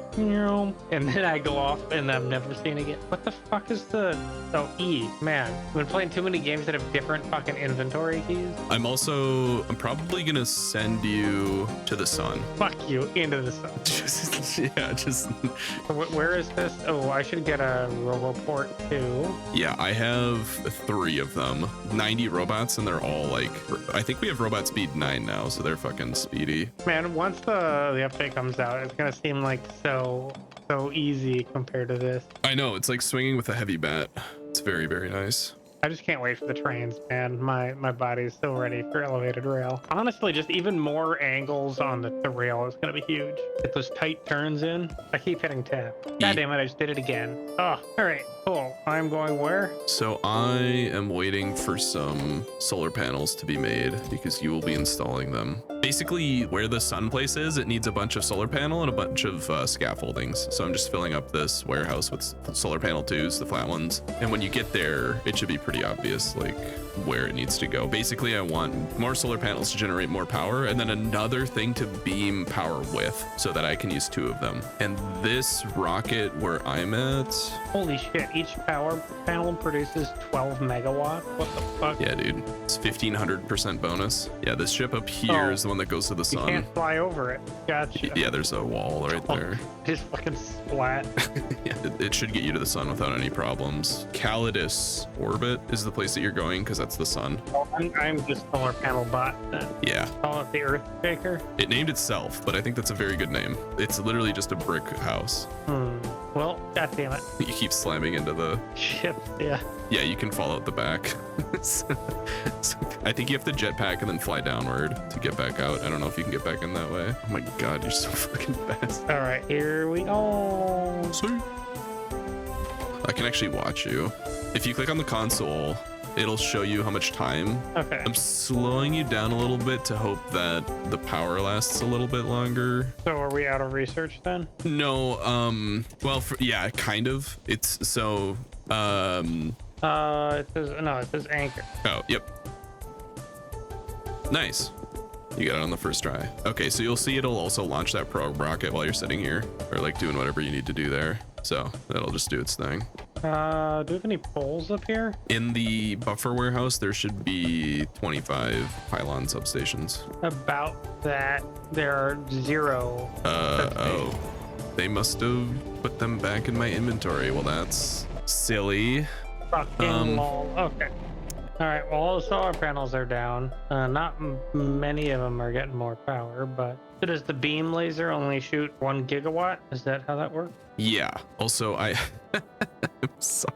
And then I go off and I'm never seen again. What the fuck is the... Oh, E. Man, I've been playing too many games that have different fucking inventory keys. I'm probably gonna send you to the sun. Fuck you, into the sun. just... Where is this? Oh, I should get a Roboport too. Yeah, I have 3 of them. 90 robots, and they're all like... I think we have robot speed 9 now, so they're fucking speedy. Man, once the update comes out, it's gonna seem like so easy compared to this. I know, it's like swinging with a heavy bat. It's very, very nice. I just can't wait for the trains, man. My body's so ready for elevated rail. Honestly, just even more angles on the rail is gonna be huge. Get those tight turns in. I keep hitting tab. God damn it, I just did it again. Oh, all right, cool. I'm going where? So I am waiting for some solar panels to be made because you will be installing them. Basically, where the sun place is, it needs a bunch of solar panel and a bunch of scaffoldings. So I'm just filling up this warehouse with solar panel 2s, the flat ones. And when you get there, it should be pretty obvious, like, where it needs to go. Basically, I want more solar panels to generate more power and then another thing to beam power with so that I can use 2 of them. And this rocket where I'm at... Holy shit, each power panel produces 12 megawatts? What the fuck? Yeah, dude. It's 1500% bonus. Yeah, this ship up here is the one that goes to the sun. You can't fly over it. Gotcha. Yeah, there's a wall right there. Just fucking splat. Yeah, it should get you to the sun without any problems. Calidus orbit is the place that you're going because that's the sun. Well, I'm just solar panel bot then. Yeah. Call it the Earth Shaker. It named itself, but I think that's a very good name. It's literally just a brick house. Well, god damn it. You keep slamming into the ship. Yeah. Yeah, you can fall out the back. so I think you have to jetpack and then fly downward to get back out. I don't know if you can get back in that way. Oh my god, you're so fucking fast. All right, here we go. Sweet. I can actually watch you. If you click on the console, it'll show you how much time. Okay. I'm slowing you down a little bit to hope that the power lasts a little bit longer. So are we out of research then? No, well, yeah, kind of. It's so, it says anchor. Oh, yep. Nice. You got it on the first try. Okay, so you'll see it'll also launch that probe rocket while you're sitting here, or like doing whatever you need to do there. So that'll just do its thing. Do we have any poles up here? In the buffer warehouse, there should be 25 pylon substations. About that, there are 0. Oh. They must have put them back in my inventory. Well, that's silly. Fucking lol. Okay. All right, well, all the solar panels are down. Not many of them are getting more power, but so does the beam laser only shoot 1 gigawatt? Is that how that works? Yeah. Also, I'm sorry.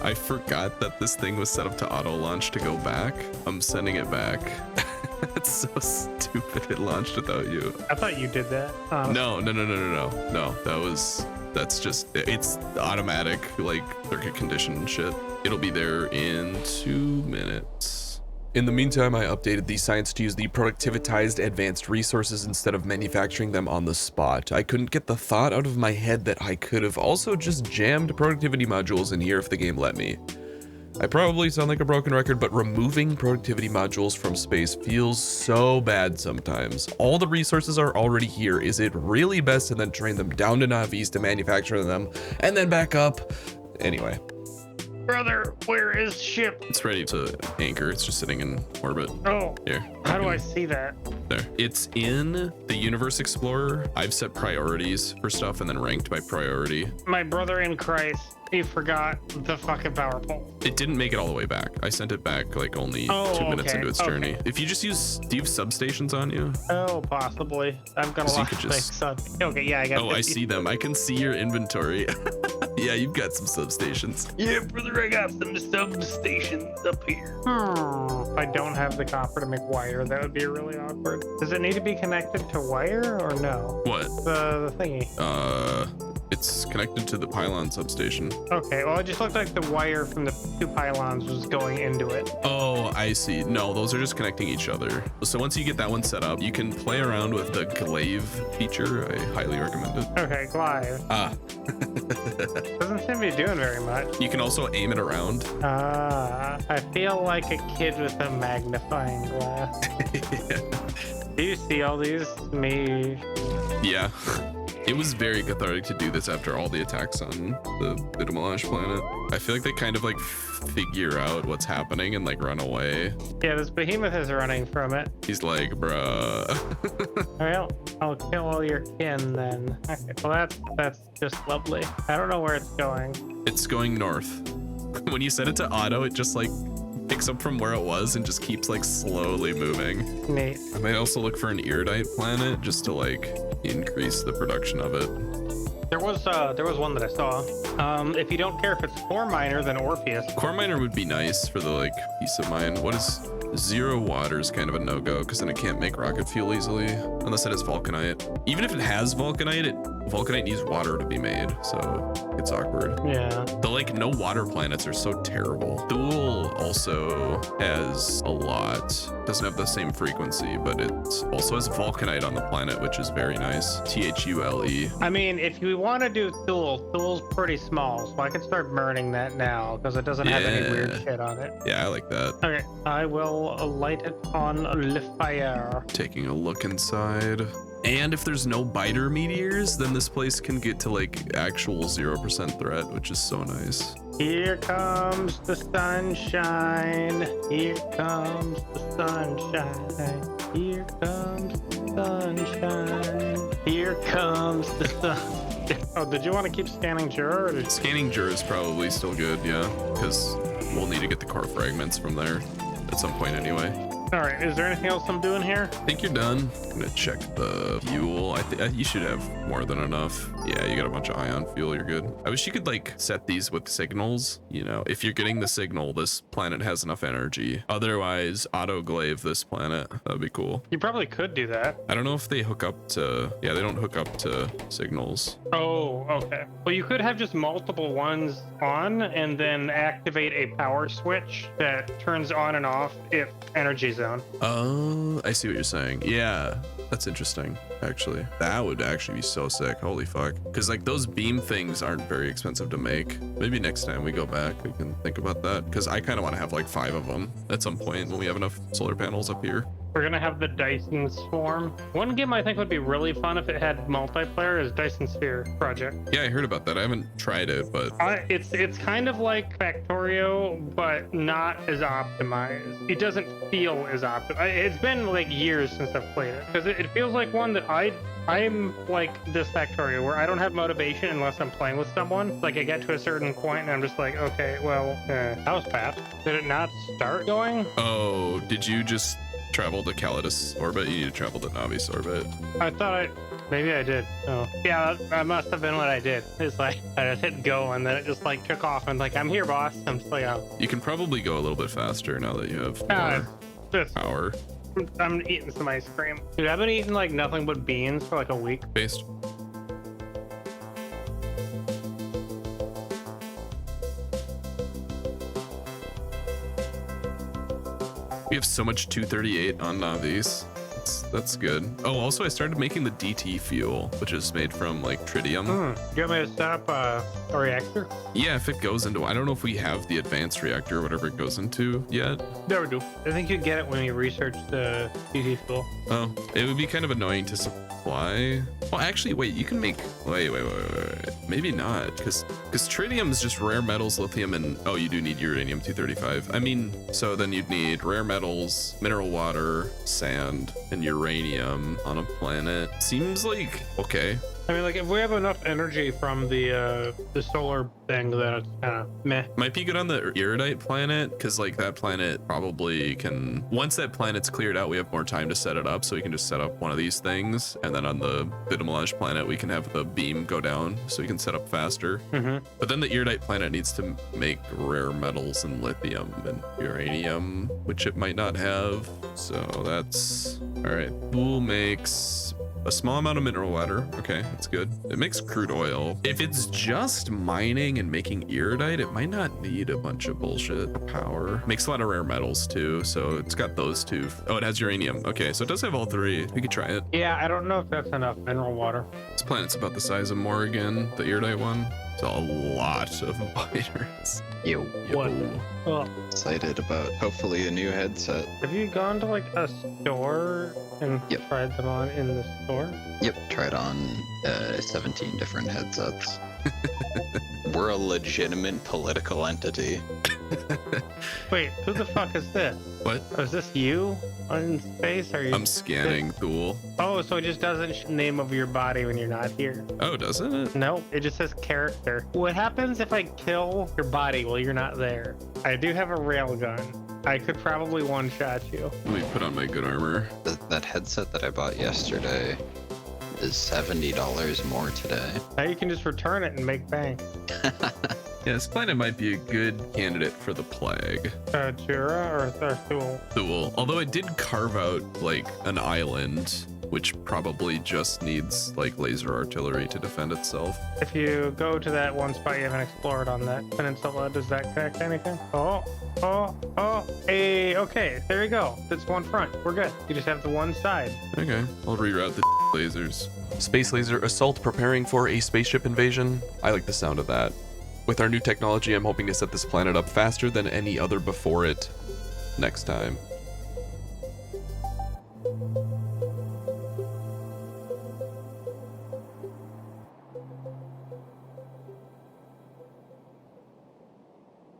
I forgot that this thing was set up to auto launch to go back. I'm sending it back. It's so stupid. It launched without you. I thought you did that. No. That's just, it's automatic, like circuit condition shit. It'll be there in 2 minutes. In the meantime, I updated the science to use the productivitized advanced resources instead of manufacturing them on the spot. I couldn't get the thought out of my head that I could have also just jammed productivity modules in here if the game let me. I probably sound like a broken record, but removing productivity modules from space feels so bad sometimes. All the resources are already here. Is it really best to then train them down to Navis to manufacture them and then back up? Anyway. Brother, where is ship? It's ready to anchor. It's just sitting in orbit. Oh, here. How do I see that? There. It's in the Universe Explorer. I've set priorities for stuff and then ranked by priority. My brother in Christ, he forgot the fucking power pole. It didn't make it all the way back. I sent it back like only 2 minutes into its journey. If you just use, do you have substations on you? Oh, possibly. I'm gonna lock Okay, yeah, I got. Oh, I see them. I can see your inventory. Yeah, you've got some substations. Yeah, brother, I got some substations up here. If I don't have the copper to make wire, that would be really awkward. Does it need to be connected to wire or no? What? The thingy. It's connected to the pylon substation. Okay, well, it just looked like the wire from the 2 pylons was going into it. Oh, I see. No, those are just connecting each other. So once you get that one set up, you can play around with the glaive feature. I highly recommend it. Okay, glaive. Doesn't seem to be doing very much. You can also aim it around. I feel like a kid with a magnifying glass. Yeah. Do you see all these? Me. Yeah. It was very cathartic to do this after all the attacks on the Melange planet. I feel like they kind of like figure out what's happening and like run away. Yeah, this behemoth is running from it. He's like, bruh. Well, I'll kill all your kin then. Okay, well that's just lovely. I don't know where it's going. It's going north. When you set it to auto, it just like picks up from where it was and just keeps like slowly moving. Neat. I might also look for an iridite planet just to like increase the production of it. There was one that I saw. If you don't care if it's core miner, then Orpheus. Core miner would be nice for the like peace of mind. What is 0 water is kind of a no-go because then it can't make rocket fuel easily unless it has vulcanite. Even if it has vulcanite, vulcanite needs water to be made, so it's awkward. Yeah. The like no water planets are so terrible. Thule also has a lot. Doesn't have the same frequency, but it also has vulcanite on the planet, which is very nice. THULE. I mean, if you want to do Thule, Thule's pretty small, so I can start burning that now because it doesn't have any weird shit on it. Yeah, I like that. Okay, I will light it on the fire. Taking a look inside. And if there's no biter meteors, then this place can get to like actual 0% threat, which is so nice. Here comes the sunshine. Here comes the sunshine. Here comes the sunshine. Here comes the sun. Oh, did you want to keep scanning Jura? Or did... Scanning Jura is probably still good, yeah, because we'll need to get the core fragments from there at some point anyway. All right, is there anything else I'm doing here? I think you're done. I'm gonna check the fuel. I think you should have more than enough. Yeah, you got a bunch of ion fuel. You're good. I wish you could like set these with signals. You know, if you're getting the signal, this planet has enough energy. Otherwise, autoglaive this planet. That'd be cool. You probably could do that. I don't know if they hook up to. Yeah, they don't hook up to signals. Oh, okay. Well, you could have just multiple ones on and then activate a power switch that turns on and off if energy zone. Oh, I see what you're saying. Yeah, that's interesting, actually. That would actually be so sick. Holy fuck. Because, like, those beam things aren't very expensive to make. Maybe next time we go back, we can think about that. Because I kind of want to have, like, 5 of them at some point when we have enough solar panels up here. We're gonna have the Dyson Swarm. One game I think would be really fun if it had multiplayer is Dyson Sphere Project. Yeah, I heard about that. I haven't tried it, but it's kind of like Factorio, but not as optimized. It doesn't feel as optimized. It's been like years since I've played it because it feels like one that I'm like this Factorio where I don't have motivation unless I'm playing with someone. Like I get to a certain point and I'm just like, okay, well, that was fast. Did it not start going? Oh, did you just travel to Calidus orbit? You need to travel to Navi's orbit. I thought maybe I did. Oh, yeah, that must have been what I did. It's like I just hit go and then it just like took off and like I'm here, boss. I'm just like, oh. You can probably go a little bit faster now that you have more power. I'm eating some ice cream. Dude, I've been eating like nothing but beans for like a week. Based. We have so much 238 on Navis. That's good. Oh, also I started making the DT fuel, which is made from like tritium. You want me to set up a reactor? Yeah, if it goes into, I don't know if we have the advanced reactor or whatever it goes into yet. There we do. I think you get it when you research the DT fuel. Oh, it would be kind of annoying to supply. Well, actually, wait, you can make, wait. Maybe not, because tritium is just rare metals, lithium, and, oh, you do need uranium-235. I mean, so then you'd need rare metals, mineral water, sand, and uranium on a planet. Seems like, okay. I mean, like, if we have enough energy from the solar thing, then it's kind of meh. Might be good on the iridite planet, because, like, that planet probably can... Once that planet's cleared out, we have more time to set it up, so we can just set up one of these things, and then on the Bidamolage planet, we can have the beam go down, so we can set up faster. But then the iridite planet needs to make rare metals and lithium and uranium, which it might not have, so that's... All right, Pool makes... a small amount of mineral water. Okay, that's good. It makes crude oil. If it's just mining and making iridite, it might not need a bunch of bullshit power. Makes a lot of rare metals too, so it's got those two. Oh, it has uranium. Okay, so it does have all 3. We could try it. Yeah, I don't know if that's enough mineral water. This planet's about the size of Morrigan, the iridite one. It's a lot of biters. Yo. What? Well, Excited about hopefully a new headset. have you gone to like a store and Yep. tried them on in the store? Yep, tried on 17 different headsets. We're a legitimate political entity. Wait, who the fuck is this? What? Is this you in space? Or you? I'm scanning Thule. Oh, so it just doesn't name of your body when you're not here. Oh, doesn't it? No, it just says character. What happens if I kill your body while you're not there? I do have a railgun. I could probably one-shot you. Let me put on my good armor. That headset that I bought yesterday is $70 more today. Now you can just return it and make bank. Yeah, this planet might be a good candidate for the plague. Jura or Thul? Thule. Although it did carve out like an island, which probably just needs like laser artillery to defend itself. If you go to that one spot you haven't explored on that peninsula, does that connect to anything? Hey, okay, there you go. That's one front. We're good. You just have the one side. Okay, I'll reroute the lasers. Space laser assault preparing for a spaceship invasion. I like the sound of that. With our new technology, I'm hoping to set this planet up faster than any other before it next time.